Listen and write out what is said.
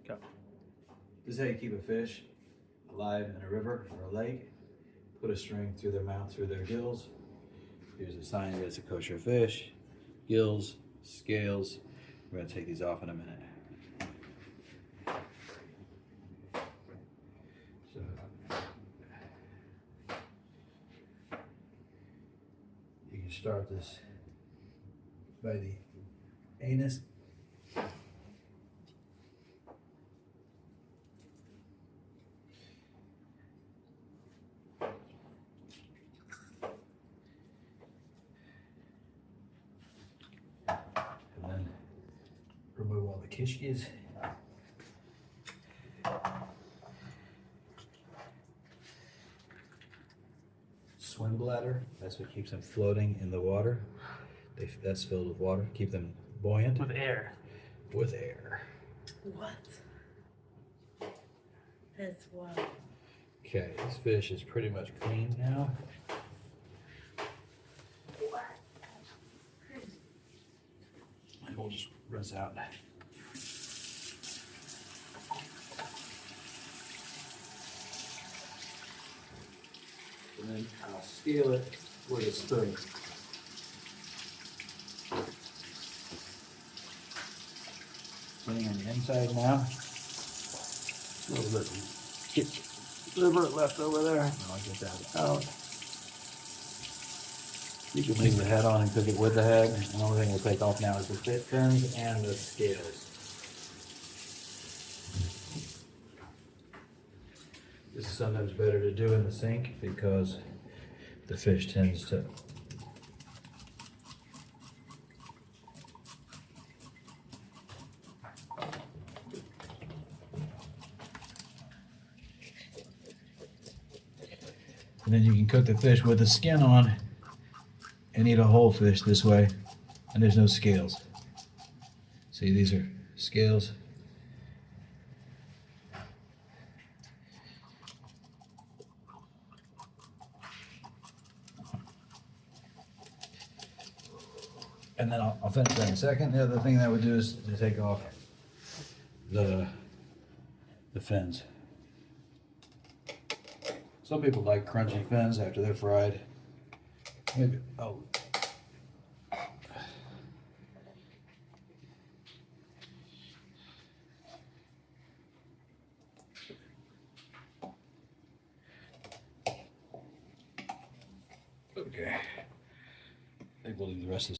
Go. This is how you keep a fish alive in a river or a lake. Put a string through their mouth, through their gills. Here's a sign that it's a kosher fish. Gills, scales. We're going to take these off in a minute. So, you can start this by the anus. And then remove all the kishkis. Swim bladder, that's what keeps them floating in the water. That's filled with water, keep them buoyant. With air. With air. What? That's wild. Okay, this fish is pretty much clean now. What? And we'll just rinse out. And then I'll scale it with a spoon. Putting on the inside now. A little bit of liver left over there. I'll get that out. You can leave the head on and cook it with the head. The only thing we'll take off now is the fins and the scales. This is sometimes better to do in the sink because the fish tends to and then you can cook the fish with the skin on and eat a whole fish this way, and there's no scales. See, these are scales. And then I'll finish that in a second. The other thing that I would do is to take off the fins. Some people like crunchy fins after they're fried. Maybe, oh. Okay. I think we'll leave the rest of this.